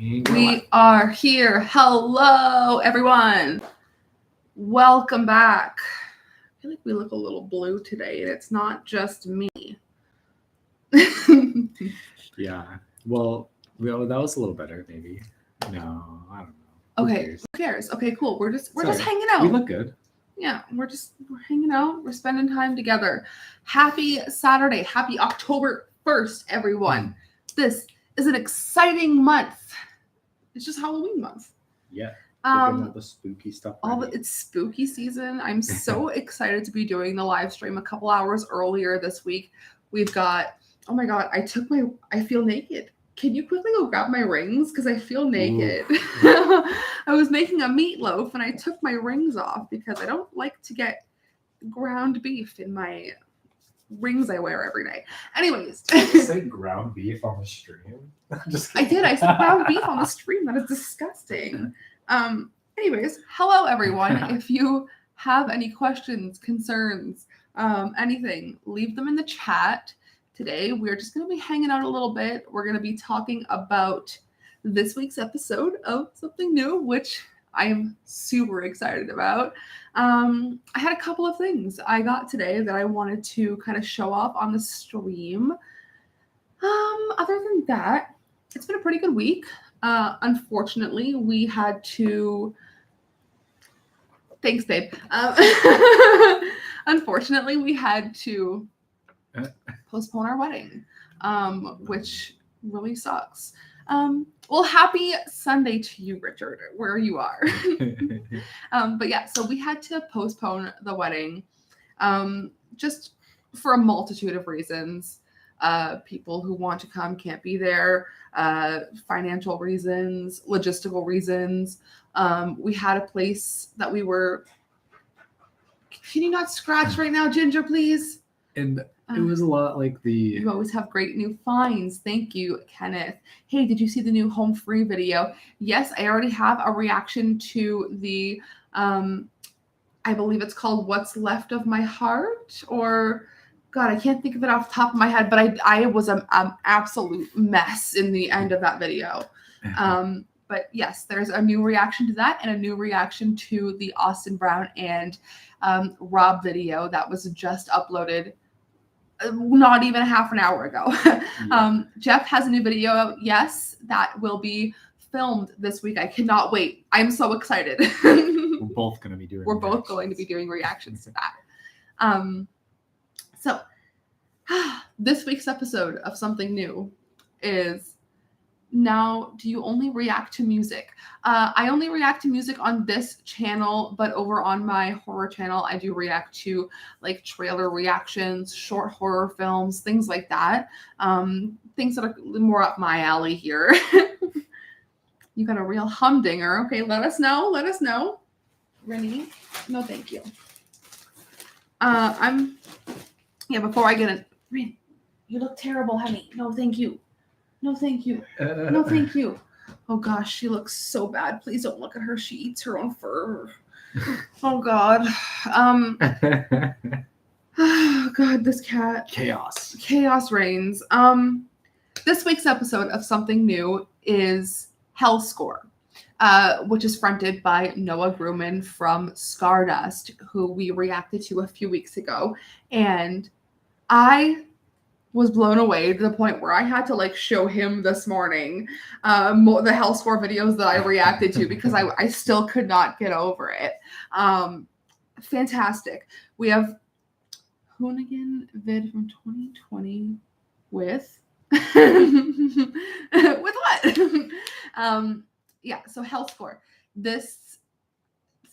We are here. Hello, everyone. Welcome back. I feel like we look a little blue today, and it's not just me. Yeah. Well, that was a little better, maybe. No, I don't know. Okay, who cares? Okay, cool. We're just hanging out. We look good. Yeah, we're hanging out. We're spending time together. Happy Saturday. Happy October 1st, everyone. This is an exciting month. It's just Halloween month. Yeah. All the spooky stuff. It's spooky season. I'm so excited to be doing the live stream a couple hours earlier this week. We've got, oh my God, I feel naked. Can you quickly go grab my rings? Because I feel naked. I was making a meatloaf and I took my rings off because I don't like to get ground beef in my rings I wear every day. Anyways. Did you say ground beef on the stream? I did. I said ground beef on the stream. That is disgusting. Anyways, hello everyone. If you have any questions, concerns, anything, leave them in the chat. Today, we're just going to be hanging out a little bit. We're going to be talking about this week's episode of Something New, which I am super excited about. I had a couple of things I got today that I wanted to kind of show off on the stream. Other than that, it's been a pretty good week. Unfortunately, we had to... Thanks, babe. Unfortunately, we had to postpone our wedding, which really sucks. Well, happy Sunday to you, Richard, where you are. But yeah, so we had to postpone the wedding just for a multitude of reasons. People who want to come can't be there, financial reasons, logistical reasons. We had a place that we were... Can you not scratch right now, Ginger, please? And it was a lot like the... You always have great new finds. Thank you, Kenneth. Hey, did you see the new Home Free video? Yes, I already have a reaction to the, I believe it's called What's Left of My Heart, or... God, I can't think of it off the top of my head, but I was an absolute mess in the end of that video. But yes, there's a new reaction to that and a new reaction to the Austin Brown and Rob video that was just uploaded not even half an hour ago. Jeff has a new video out. Yes, that will be filmed this week. I cannot wait. I'm so excited. We're both going to be doing both going to be doing reactions to that. So this week's episode of Something New is... Now, do you only react to music? I only react to music on this channel, but over on my horror channel, I do react to like trailer reactions, short horror films, things like that. Things that are more up my alley here. You got a real humdinger. Okay, let us know. Rennie? No, thank you. Before I get it, Rennie, you look terrible, honey. No, thank you. No, thank you. No, thank you. Oh, gosh, she looks so bad. Please don't look at her. She eats her own fur. Oh, God. Oh, God, this cat. Chaos reigns. This week's episode of Something New is Hell Score, which is fronted by Noah Grumman from Stardust, who we reacted to a few weeks ago. And I was blown away to the point where I had to like show him this morning the Hell Score videos that I reacted to because I still could not get over it. Fantastic. We have Hoonigan vid from 2020 with with what? So Hell Score. This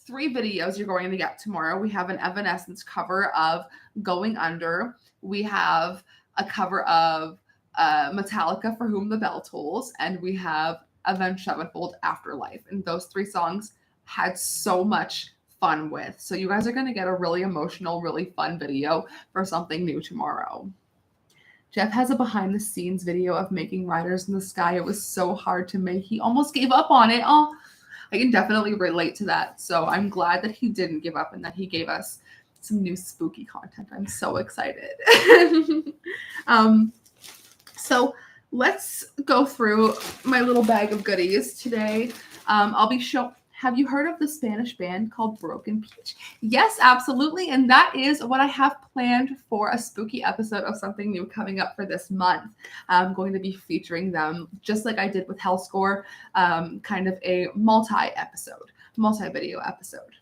3 videos you're going to get tomorrow. We have an Evanescence cover of Going Under. We have a cover of Metallica, For Whom the Bell Tolls, and we have Avenged Sevenfold, Afterlife. And those 3 songs had so much fun with. So you guys are going to get a really emotional, really fun video for Something New tomorrow. Jeff has a behind the scenes video of making Riders in the Sky. It was so hard to make. He almost gave up on it. Oh, I can definitely relate to that. So I'm glad that he didn't give up and that he gave us some new spooky content. I'm so excited. So let's go through my little bag of goodies today. I'll be Have you heard of the Spanish band called Broken Peach? Yes, absolutely. And that is what I have planned for a spooky episode of something new coming up for this month. I'm going to be featuring them just like I did with Hellscore, kind of a multi-video episode.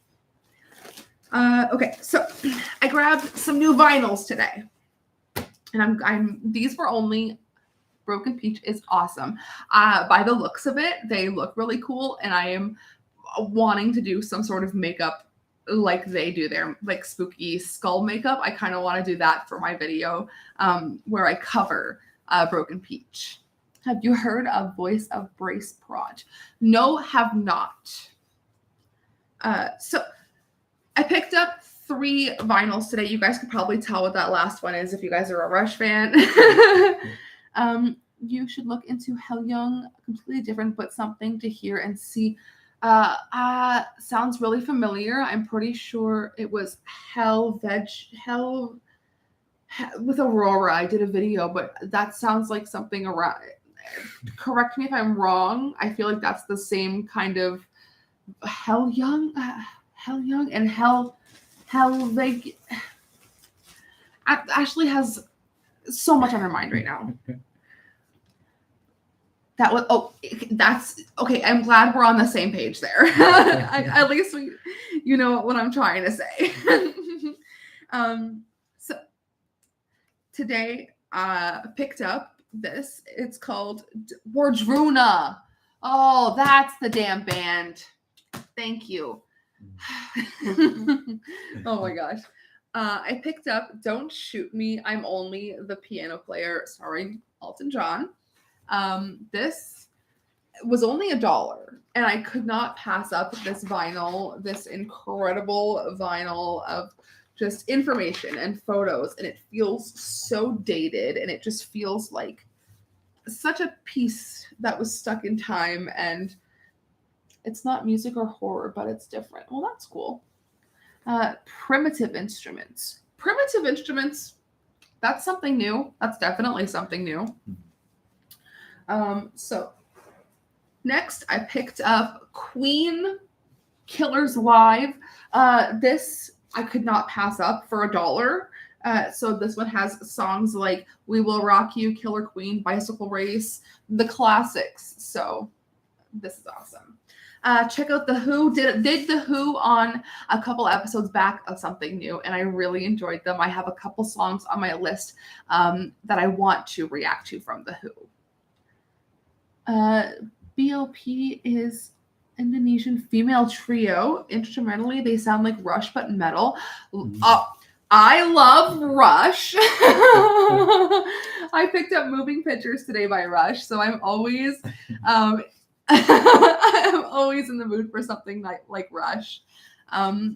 Okay, so I grabbed some new vinyls today. And these were only Broken Peach is awesome. By the looks of it, they look really cool, and I am wanting to do some sort of makeup like they do their like spooky skull makeup. I kind of want to do that for my video where I cover Broken Peach. Have you heard of Voice of Brace Prod? No, have not. So I picked up 3 vinyls today. You guys could probably tell what that last one is if you guys are a Rush fan. You should look into Hell Young, completely different, but something to hear and see. Sounds really familiar. I'm pretty sure it was Hell with Aurora. I did a video, but that sounds like something around. Correct me if I'm wrong. I feel like that's the same kind of Hell Young and Hell. Ashley has so much on her mind right now. That's okay. I'm glad we're on the same page there. At least you know what I'm trying to say. So today I picked up this. It's called Wardruna. Oh, that's the damn band. Thank you. Oh my gosh. I picked up Don't Shoot Me, I'm Only the Piano Player, starring Elton John. This was only $1, and I could not pass up this vinyl, this incredible vinyl of just information and photos, and it feels so dated, and it just feels like such a piece that was stuck in time, and it's not music or horror, but it's different. Well, that's cool. Primitive Instruments. Primitive Instruments, that's something new. That's definitely something new. So next I picked up Queen Killers Live. This I could not pass up for $1. So this one has songs like We Will Rock You, Killer Queen, Bicycle Race, the classics. So this is awesome. Check out The Who. Did The Who on a couple episodes back of something new, and I really enjoyed them. I have a couple songs on my list that I want to react to from The Who. BOP is Indonesian female trio. Instrumentally, they sound like Rush but metal. I love Rush. I picked up Moving Pictures today by Rush, so I'm always I'm always in the mood for something like Rush.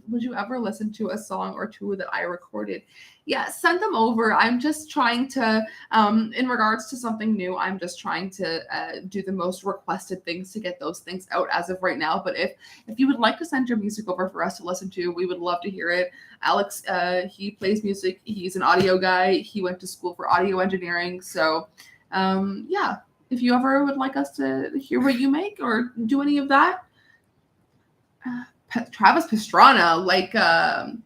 Would you ever listen to a song or two that I recorded? Yeah, send them over. I'm just trying to, in regards to something new, I'm just trying to do the most requested things to get those things out as of right now. But if you would like to send your music over for us to listen to, we would love to hear it. Alex, he plays music. He's an audio guy. He went to school for audio engineering. So, yeah, if you ever would like us to hear what you make or do any of that, Travis Pastrana, like the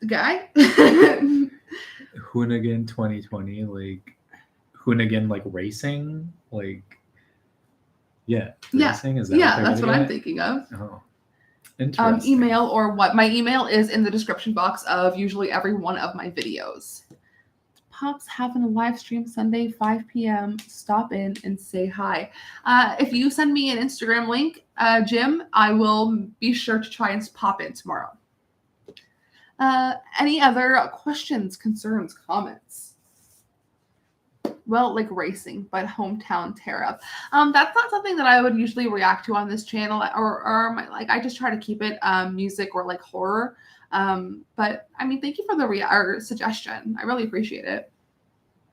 guy. Hoonigan 2020, like Hoonigan, like racing, like racing. Is that that's what I'm thinking of. Oh, interesting. Email or what? My email is in the description box of usually every one of my videos. Pops having a live stream Sunday 5 p.m. Stop in and say hi. If you send me an Instagram link, Jim, I will be sure to try and pop in tomorrow. Any other questions, concerns, comments? Well, like racing, but hometown tear up. That's not something that I would usually react to on this channel, or I just try to keep it music or like horror. But I mean, thank you for the suggestion. I really appreciate it.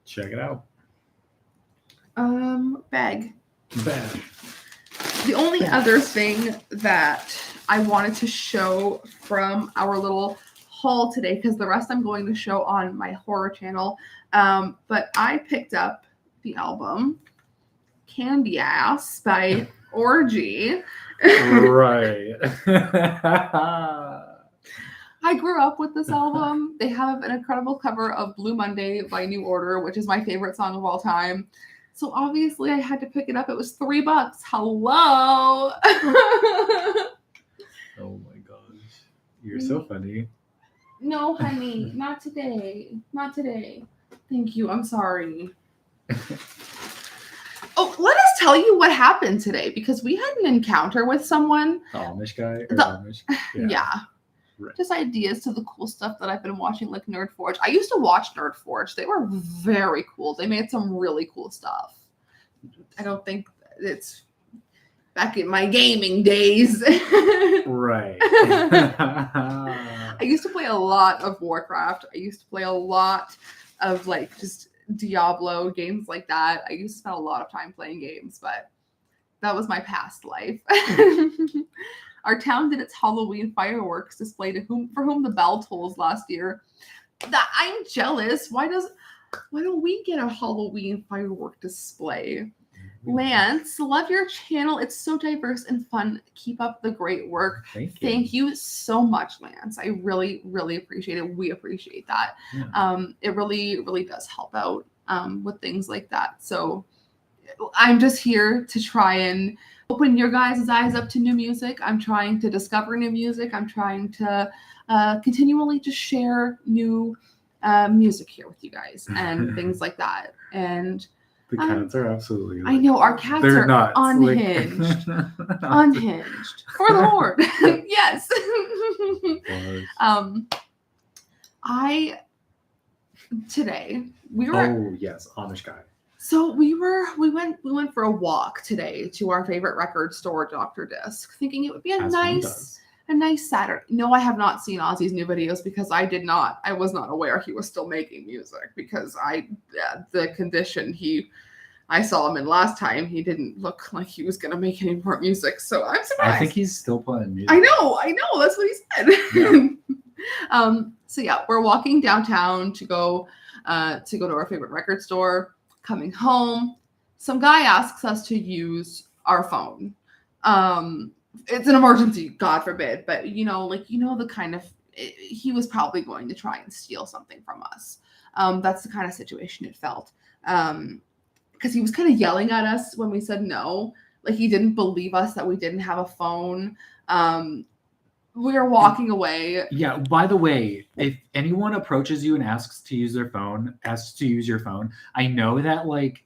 Check it out. Bag. The only other thing that I wanted to show from our little haul today because the rest I'm going to show on my horror channel. But I picked up the album Candy Ass by Orgy. Right. I grew up with this album. They have an incredible cover of Blue Monday by New Order, which is my favorite song of all time. So obviously I had to pick it up. It was $3. Hello. Oh my gosh. You're so funny. No, honey, not today. Not today. Thank you. I'm sorry. Oh, let us tell you what happened today because we had an encounter with someone. The Amish guy? Or The- Amish? Yeah. Right. Just ideas to the cool stuff that I've been watching, like Nerd Forge. I used to watch Nerd Forge. They were very cool. They made some really cool stuff. I don't think it's back in my gaming days. Right. I used to play a lot of Warcraft. I used to play a lot of like just Diablo games like that. I used to spend a lot of time playing games, but that was my past life. Our town did its Halloween fireworks display for whom the bell tolls last year. I'm jealous. Why don't we get a Halloween firework display? Lance, love your channel. It's so diverse and fun. Keep up the great work. Thank you. Thank you so much, Lance. I really, really appreciate it. We appreciate that. Yeah. It really, really does help out with things like that. So I'm just here to try and open your guys' eyes up to new music. I'm trying to discover new music. I'm trying to continually just share new music here with you guys and things like that. And The cats are absolutely. I know our cats they're are nuts. unhinged. Unhinged. For the Lord. Yes. Today we were Oh yes, Amish guy. so we went for a walk today to our favorite record store, Dr. Disc, thinking it would be As one does. a nice Saturday. No, I have not seen Ozzy's new videos because I was not aware he was still making music because the condition I saw him in last time, he didn't look like he was going to make any more music. So I'm surprised. I think he's still playing music. I know. That's what he said. Yeah. So yeah, we're walking downtown to go to our favorite record store. Coming home, some guy asks us to use our phone. It's an emergency, God forbid, but the kind of he was probably going to try and steal something from us. That's the kind of situation it felt. Because he was kind of yelling at us when we said no. Like he didn't believe us that we didn't have a phone. We were walking away. Yeah, by the way, if anyone approaches you and asks to use your phone, I know that like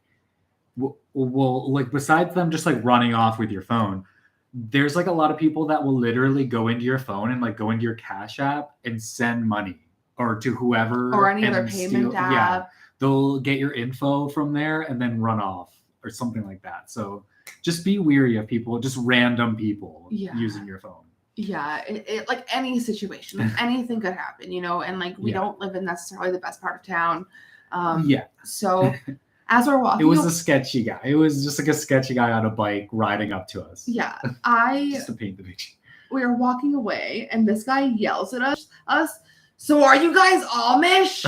like besides them just like running off with your phone, there's like a lot of people that will literally go into your phone and like go into your Cash App and send money or to whoever Or any other and payment steal- app. Yeah, they'll get your info from there and then run off or something like that. So just be weary of people, just random people using your phone. Yeah, it like any situation, like anything could happen, and like we don't live in necessarily the best part of town. Yeah. So as we're walking, It was a sketchy guy. It was just like a sketchy guy on a bike riding up to us. Yeah, Just to paint the picture. we were walking away, and this guy yells at us. So are you guys Amish?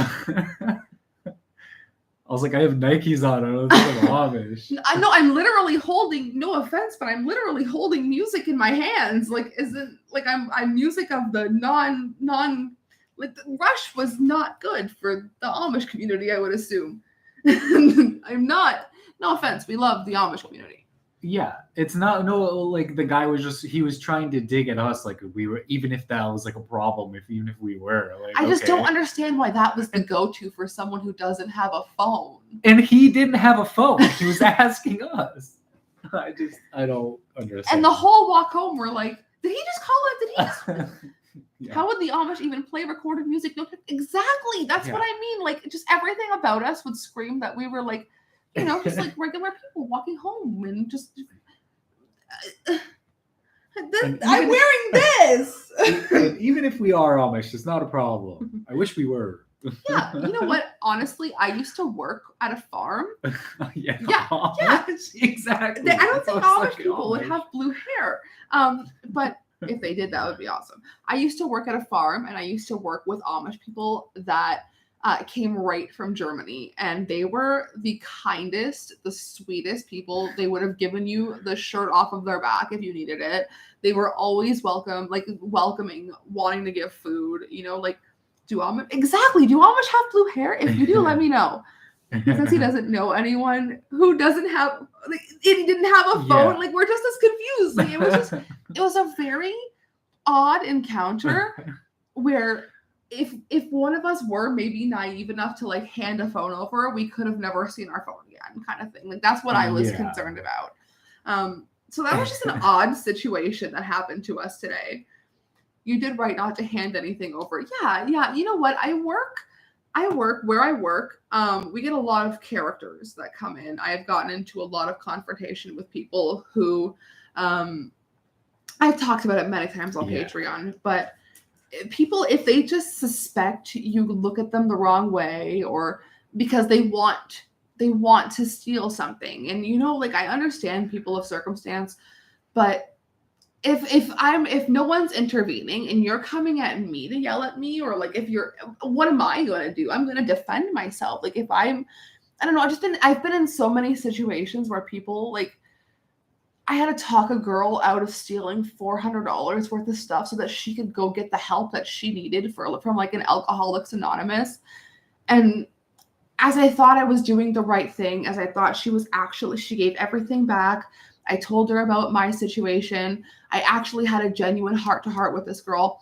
I was like, I have Nikes on. I don't think I'm Amish. I know I'm literally holding. No offense, but I'm literally holding music in my hands. Like, isn't like I'm music of the non. Like Rush was not good for the Amish community. I would assume. I'm not. No offense, we love the Amish community. Yeah, it's not like the guy he was trying to dig at us like we were, even if that was like a problem, even if we were like, I just okay. don't understand why that was the go-to for someone who doesn't have a phone. And he didn't have a phone. He was asking us. I don't understand. And the whole walk home, we're like, did he just call it? Did he just? Yeah. How would the Amish even play recorded music? No, exactly. That's what I mean. Like, just everything about us would scream that we were like, just like regular people walking home and just. I'm wearing this. Even if we are Amish, it's not a problem. I wish we were. Yeah, you know what? Honestly, I used to work at a farm. Yeah, Yeah. exactly. I don't think Sounds Amish like people would Amish. have blue hair. But If they did, that would be awesome. I used to work at a farm, and I used to work with Amish people that came right from Germany, and they were the kindest, the sweetest people. They would have given you the shirt off of their back if you needed it. They were always welcoming, wanting to give food. Like, do Amish have blue hair? If you do, let me know. Because he doesn't know anyone who doesn't have, he didn't have a phone. Yeah. Like, we're just as confused. Like, it was a very odd encounter where if one of us were maybe naive enough to like hand a phone over, we could have never seen our phone again, kind of thing. Like, that's what I was concerned about. So that was just an odd situation that happened to us today. You did right not to hand anything over. Yeah. You know what? I work where I work. We get a lot of characters that come in. I have gotten into a lot of confrontation with people who, I've talked about it many times on Patreon, but people, if they just suspect you look at them the wrong way, or because they want to steal something, and like, I understand people of circumstance, but if no one's intervening and you're coming at me to yell at me, or like, what am I going to do? I'm going to defend myself. Like, if I don't know, I've been in so many situations where people, like, I had to talk a girl out of stealing $400 worth of stuff so that she could go get the help that she needed from like an Alcoholics Anonymous. And as I thought I was doing the right thing, as I thought she gave everything back. I told her about my situation. I actually had a genuine heart-to-heart with this girl,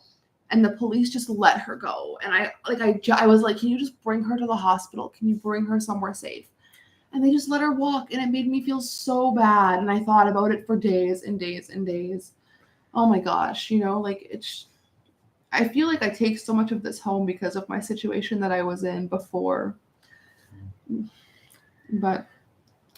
and the police just let her go. And I was like, can you just bring her to the hospital? Can you bring her somewhere safe? And they just let her walk, and it made me feel so bad. And I thought about it for days and days and days. Oh my gosh, I feel like I take so much of this home because of my situation that I was in before. But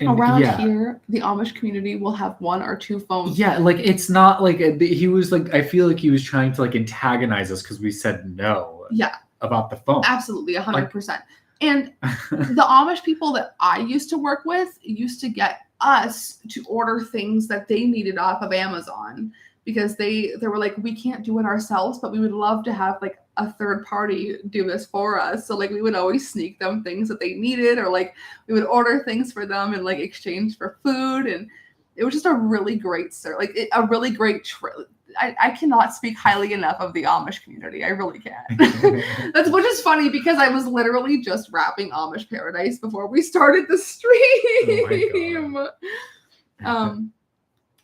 around here, the Amish community will have 1 or 2 phones. Yeah, like, it's not like he was like, I feel like he was trying to like antagonize us because we said no. Yeah. About the phone. Absolutely, 100%. And the Amish people that I used to work with used to get us to order things that they needed off of Amazon, because they were like, we can't do it ourselves, but we would love to have like a third party do this for us. So like, we would always sneak them things that they needed, or like we would order things for them in like exchange for food. And it was just a really great a really great trip. I cannot speak highly enough of the Amish community. I really can't. Which is funny, because I was literally just rapping Amish Paradise before we started the stream. Oh,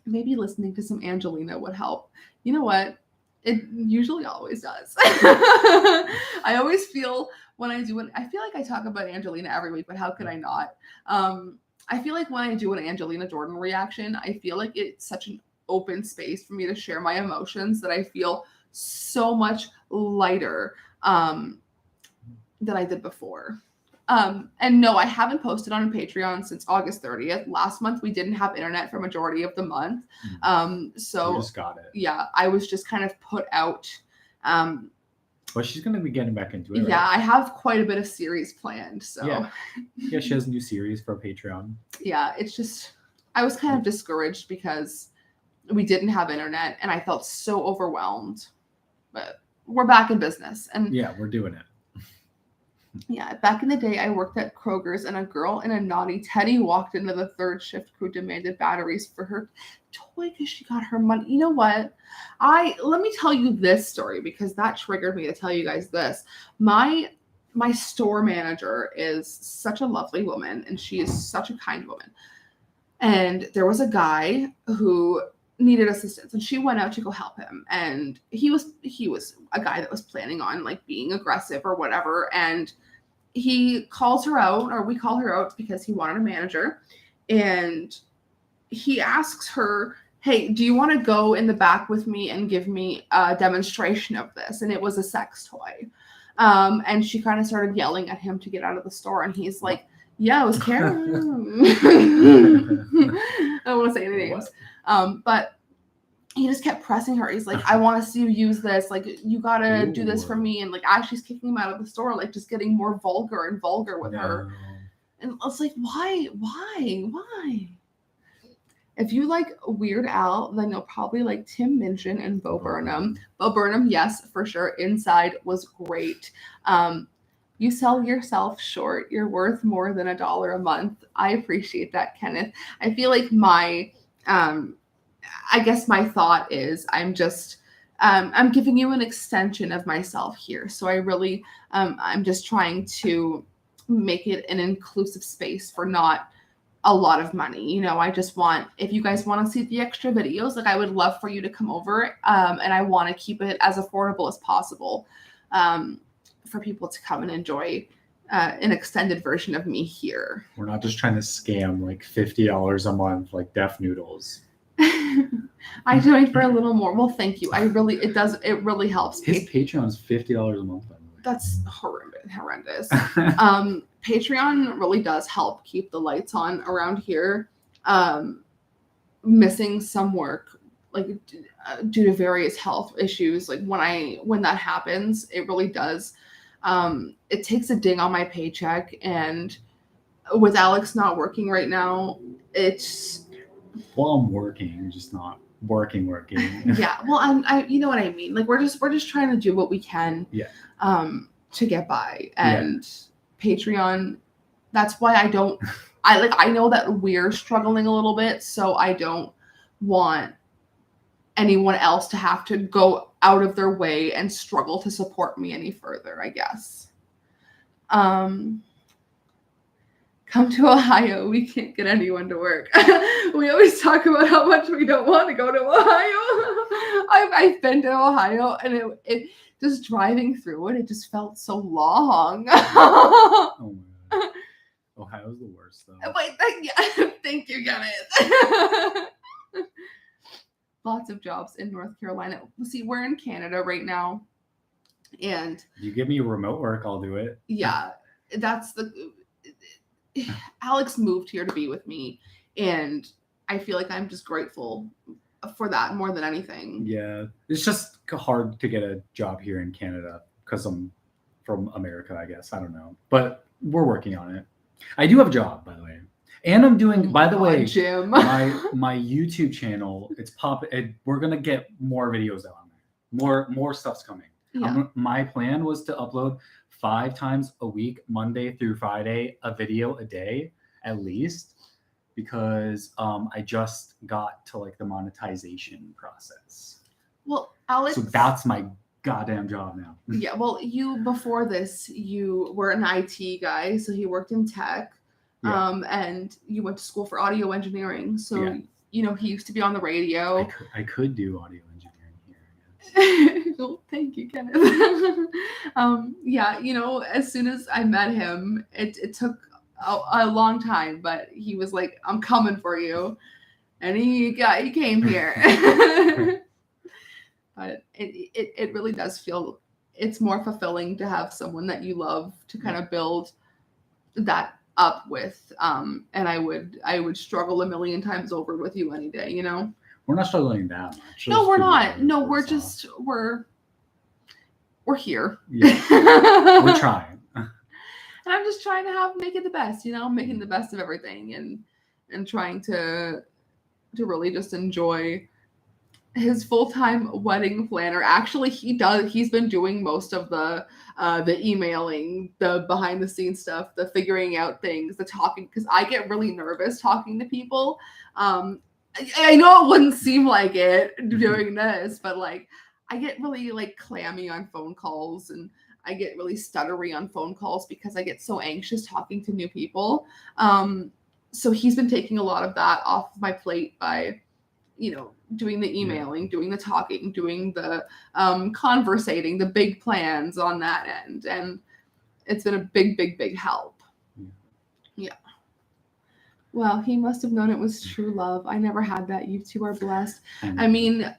maybe listening to some Angelina would help. You know what? It usually always does. I always feel when I do I feel like I talk about Angelina every week, but how could I not? I feel like when I do an Angelina Jordan reaction, I feel like it's such an open space for me to share my emotions that I feel so much lighter than I did before. And no, I haven't posted on Patreon since August 30th. Last month we didn't have internet for majority of the month. So you just got it. Yeah, I was just kind of put out. Well, she's going to be getting back into it. Yeah, right? I have quite a bit of series planned. So yeah, she has a new series for Patreon. Yeah, it's just, I was kind of discouraged because we didn't have internet and I felt so overwhelmed. But we're back in business. And yeah, we're doing it. Yeah, back in the day, I worked at Kroger's, and a girl in a naughty teddy walked into the third shift crew, demanded batteries for her toy because she got her money. You know what? Let me tell you this story, because that triggered me to tell you guys this. My store manager is such a lovely woman, and she is such a kind woman. And there was a guy who needed assistance, and she went out to go help him. And he was a guy that was planning on like being aggressive or whatever. And he calls her out, or we call her out, because he wanted a manager. And he asks her, hey, do you want to go in the back with me and give me a demonstration of this? And it was a sex toy. And she kind of started yelling at him to get out of the store. And he's like, yeah, it was Karen. I don't want to say any names. But he just kept pressing her. He's like, I want to see you use this. Like, you got to do this for me. And like, as she's kicking him out of the store, like just getting more vulgar and vulgar with her. And I was like, why? If you like Weird Al, then you'll probably like Tim Minchin and Bo Burnham. Bo Burnham, yes, for sure. Inside was great. You sell yourself short. You're worth more than $1 a month. I appreciate that, Kenneth. I feel like I guess my thought is I'm giving you an extension of myself here. So I really, I'm just trying to make it an inclusive space for not a lot of money. I just want, if you guys want to see the extra videos, like I would love for you to come over, and I want to keep it as affordable as possible, for people to come and enjoy an extended version of me here. We're not just trying to scam like $50 a month like Deaf Noodles. I donate for a little more. Well, thank you. It really helps. His Patreon's $50 a month, by the way. That's horrendous. Patreon really does help keep the lights on around here. Missing some work, like due to various health issues, like when that happens, it really does. It takes a ding on my paycheck, and with Alex not working right now, it's. Well, I'm working, just not working. Yeah. Well, I you know what I mean. Like we're just trying to do what we can. Yeah. To get by, and Patreon. That's why I know that we're struggling a little bit, so I don't want anyone else to have to go out of their way and struggle to support me any further, I guess. Come to Ohio. We can't get anyone to work. We always talk about how much we don't want to go to Ohio. I've been to Ohio, and it just driving through it just felt so long. Oh my god. Ohio's the worst though. Wait, thank you, Kenneth. Lots of jobs in North Carolina. See, we're in Canada right now, and you give me remote work, I'll do it. Yeah, Alex moved here to be with me, and I feel like I'm just grateful for that more than anything. Yeah, it's just hard to get a job here in Canada because I'm from America, I guess. I don't know, but we're working on it. I do have a job, by the way, and I'm doing. By the way, Jim, my YouTube channel, we're gonna get more videos out on there. More stuff's coming. Yeah. My plan was to upload 5 times a week, Monday through Friday, a video a day at least, because I just got to like the monetization process. Well, Alex, so that's my goddamn job now. Yeah, well, before this, you were an IT guy, so he worked in tech, and you went to school for audio engineering. So, he used to be on the radio. I could do audio engineering here, I guess. Well, thank you, Kenneth. As soon as I met him, it took a long time, but he was like, "I'm coming for you," and he came here. But it really does feel it's more fulfilling to have someone that you love to kind of build that up with. And I would struggle a million times over with you any day, We're not struggling that much. No, we're not. No, we're just we're here. Yeah. We're trying. And I'm just trying to make it the best, making the best of everything, and trying to really just enjoy his full-time wedding planner. Actually, he's been doing most of the emailing, the behind the scenes stuff, the figuring out things, the talking, because I get really nervous talking to people. I know it wouldn't seem like it doing this, but like I get really like clammy on phone calls, and I get really stuttery on phone calls because I get so anxious talking to new people. So he's been taking a lot of that off of my plate by doing the emailing, doing the talking, doing the conversating, the big plans on that end. And it's been a big, big, big help. Yeah. Well, he must have known it was true love. I never had that. You two are blessed. I mean,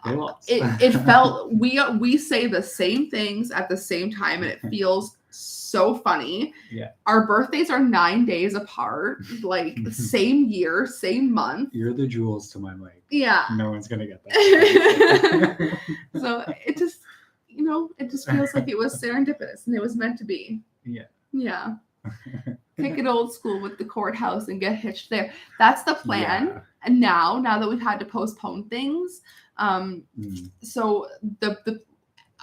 it felt, we say the same things at the same time, and it feels so funny. Yeah. Our birthdays are 9 days apart, like same year, same month. You're the jewels to my mic. Yeah. No one's going to get that. So it just, it just feels like it was serendipitous and it was meant to be. Yeah. Yeah. Pick an old school with the courthouse and get hitched there. That's the plan. And now that we've had to postpone things, so the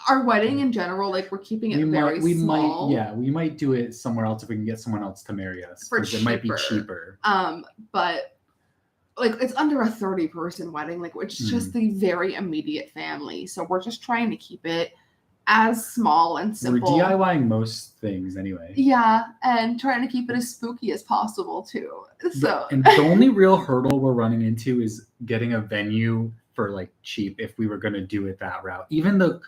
our wedding in general, like we're keeping it very small. We might do it somewhere else if we can get someone else to marry us. For It might be cheaper. But like it's under a 30-person wedding, like which is just the very immediate family. So we're just trying to keep it as small and simple. We're DIYing most things anyway. Yeah, and trying to keep it as spooky as possible too. So And the only real hurdle we're running into is getting a venue for like cheap if we were going to do it that route. Even the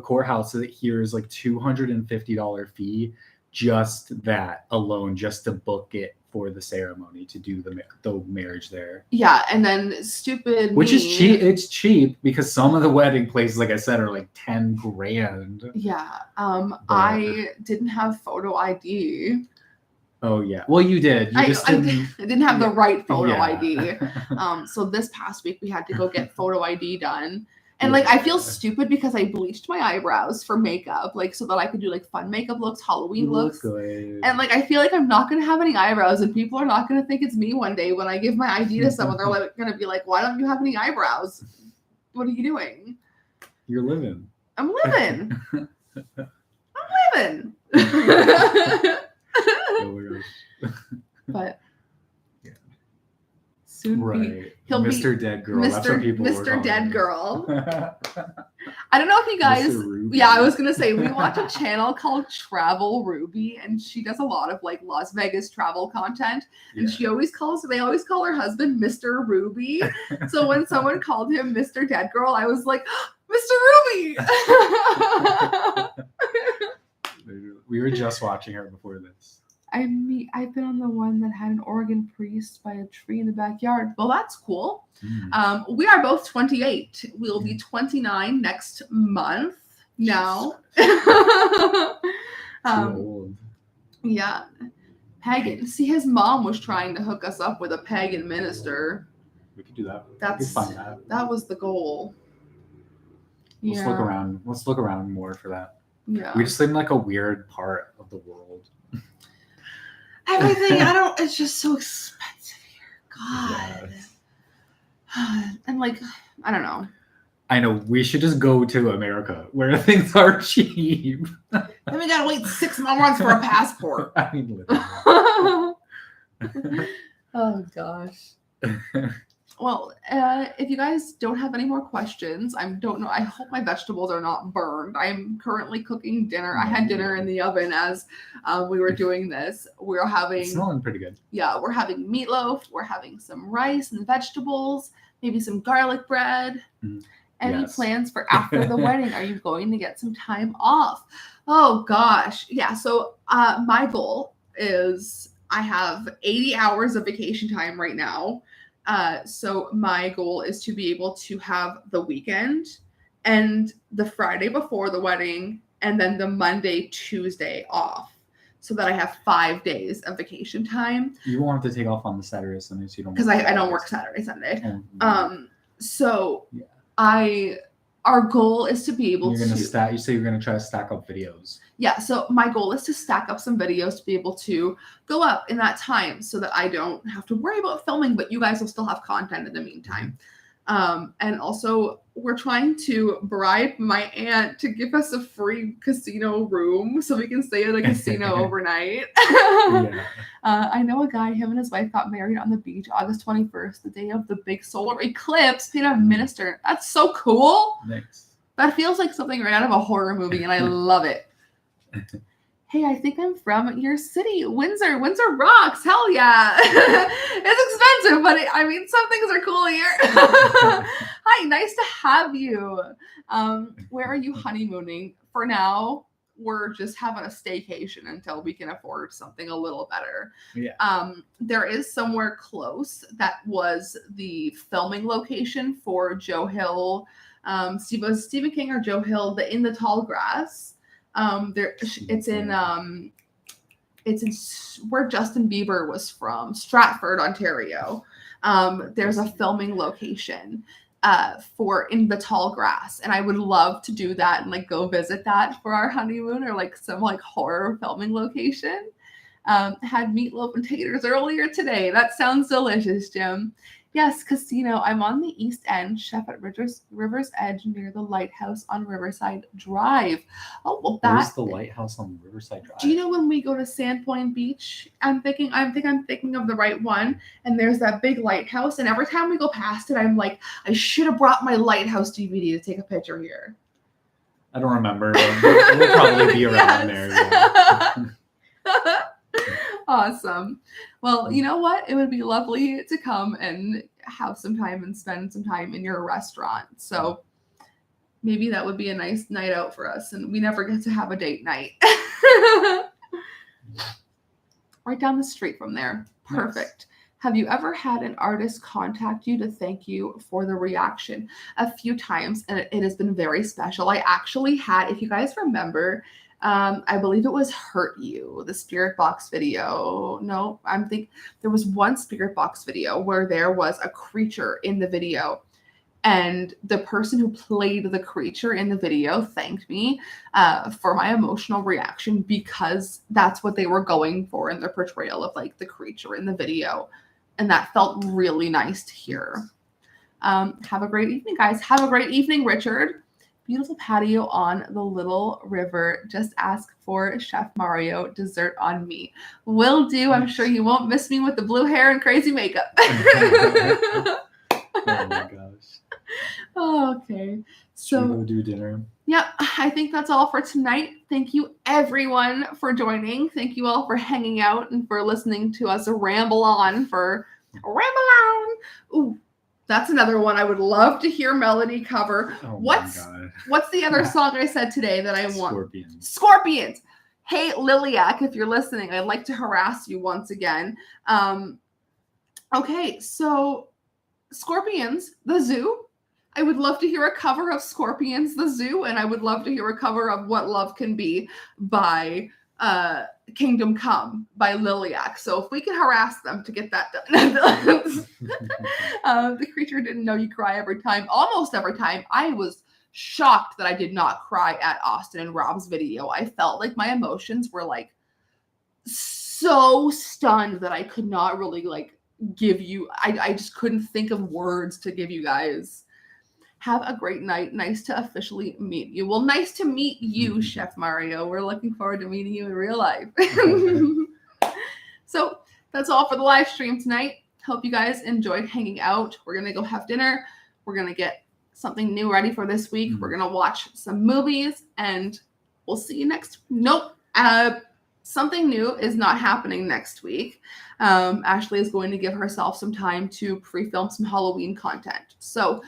courthouse here is like $250 fee, just that alone, just to book it for the ceremony, to do the marriage there. Yeah, and then stupid which is cheap. It's cheap because some of the wedding places, like I said, are like 10 grand. Yeah. I didn't have photo ID. Oh yeah. Well, you did. I didn't have the right photo ID. So this past week we had to go get photo ID done. And like I feel stupid because I bleached my eyebrows for makeup, like so that I could do like fun makeup looks, Halloween looks. Good. And like I feel like I'm not gonna have any eyebrows, and people are not gonna think it's me one day when I give my ID to someone. They're like gonna be like, "Why don't you have any eyebrows? What are you doing?" You're living. I'm living. I'm living. Oh my gosh. But right. He'll Mr. be Dead Girl. That's what people Mr. Dead Girl. I don't know if you guys. Yeah, I was gonna say we watch a channel called Travel Ruby, and she does a lot of like Las Vegas travel content. And they always call her husband Mr. Ruby. So when someone called him Mr. Dead Girl, I was like, Mr. Ruby. We were just watching her before this. I've been on the one that had an Oregon priest by a tree in the backyard. Well, that's cool. We are both 28. We'll be 29 next month now. Too old. Yeah. Pagan. See, his mom was trying to hook us up with a pagan minister. We could do that. That was the goal. Let's look around. Let's look around more for that. Yeah. We just live in like a weird part of the world. Everything, it's just so expensive here. God. Yes. And like, I don't know. I know, we should just go to America where things are cheap. Then we gotta wait 6 more months for a passport. I mean, oh gosh. Well, if you guys don't have any more questions, I don't know. I hope my vegetables are not burned. I'm currently cooking dinner. I had dinner in the oven as we were doing this. We're having... It's smelling pretty good. Yeah, we're having meatloaf. We're having some rice and vegetables, maybe some garlic bread. Any plans for after the wedding? Are you going to get some time off? Oh, gosh. Yeah, so my goal is I have 80 hours of vacation time right now. So my goal is to be able to have the weekend and the Friday before the wedding and then the Monday, Tuesday off so that I have 5 days of vacation time. You won't have to take off on the Saturday, Sunday, so you don't. Because I don't work Saturday, Sunday. So yeah. Our goal is to be able to. You say you're gonna try to stack up videos. Yeah, so my goal is to stack up some videos to be able to go up in that time so that I don't have to worry about filming, but you guys will still have content in the meantime. And also, we're trying to bribe my aunt to give us a free casino room so we can stay at a casino overnight. I know a guy, him and his wife got married on the beach August 21st, the day of the big solar eclipse, paid a minister. That's so cool. Nice. That feels like something right out of a horror movie, and I love it. Hey, I think I'm from your city, Windsor. Windsor rocks. Hell yeah. It's expensive, but some things are cool here. Hi, nice to have you. Where are you honeymooning? For now, we're just having a staycation until we can afford something a little better. Yeah. There is somewhere close that was the filming location for Joe Hill. Stephen King or Joe Hill, In the Tall Grass. It's in where Justin Bieber was from, Stratford, Ontario. There's a filming location for In the Tall Grass, and I would love to do that and like go visit that for our honeymoon, or like some like horror filming location. Had meatloaf and taters earlier today. That sounds delicious, Jim. Yes, casino. I'm on the East End, chef at River's Edge near the lighthouse on Riverside Drive. Oh, well, Where's that. the lighthouse on Riverside Drive? Do you know when we go to Sandpoint Beach? I'm thinking of the right one. And there's that big lighthouse. And every time we go past it, I'm like, I should have brought my lighthouse DVD to take a picture here. I don't remember. We'll probably be around there. Yeah. Awesome. Well, you know what? It would be lovely to come and have some time and spend some time in your restaurant. So maybe that would be a nice night out for us. And we never get to have a date night. Right down the street from there. Perfect. Nice. Have you ever had an artist contact you to thank you for the reaction? A few times, and it has been very special. I actually had, if you guys remember, I believe it was Hurt You, the Spirit Box video. No, there was one Spirit Box video where there was a creature in the video. And the person who played the creature in the video thanked me for my emotional reaction because that's what they were going for in their portrayal of like the creature in the video. And that felt really nice to hear. Have a great evening, guys. Have a great evening, Richard. Beautiful patio on the Little River. Just ask for Chef Mario dessert on me. Will do. I'm sure you won't miss me with the blue hair and crazy makeup. Oh my gosh. Okay. So should we go do dinner? Yep. I think that's all for tonight. Thank you everyone for joining. Thank you all for hanging out and for listening to us ramble on. Ooh. That's another one I would love to hear Melody cover. Oh what's the other song I said today that I want? Scorpions. Hey, Liliac, if you're listening, I'd like to harass you once again. Okay, so Scorpions, the Zoo. I would love to hear a cover of Scorpions, the Zoo, and I would love to hear a cover of What Love Can Be by Kingdom Come by Liliac. So if we can harass them to get that done. The creature didn't know you cry every time. Almost every time. I was shocked that I did not cry at Austin and Rob's video. I felt like my emotions were like so stunned that I could not really like give you, I just couldn't think of words to give you guys. Have a great night. Nice to officially meet you. Well, nice to meet you, Chef Mario. We're looking forward to meeting you in real life. So that's all for the live stream tonight. Hope you guys enjoyed hanging out. We're going to go have dinner. We're going to get something new ready for this week. We're going to watch some movies and we'll see you next. Nope. Something new is not happening next week. Ashley is going to give herself some time to pre-film some Halloween content. So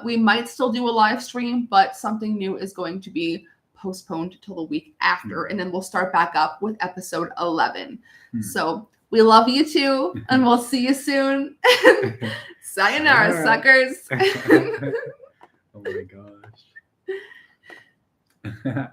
we might still do a live stream, but something new is going to be postponed till the week after. And then we'll start back up with episode 11. So we love you too, and we'll see you soon. Sayonara, suckers. Oh my gosh.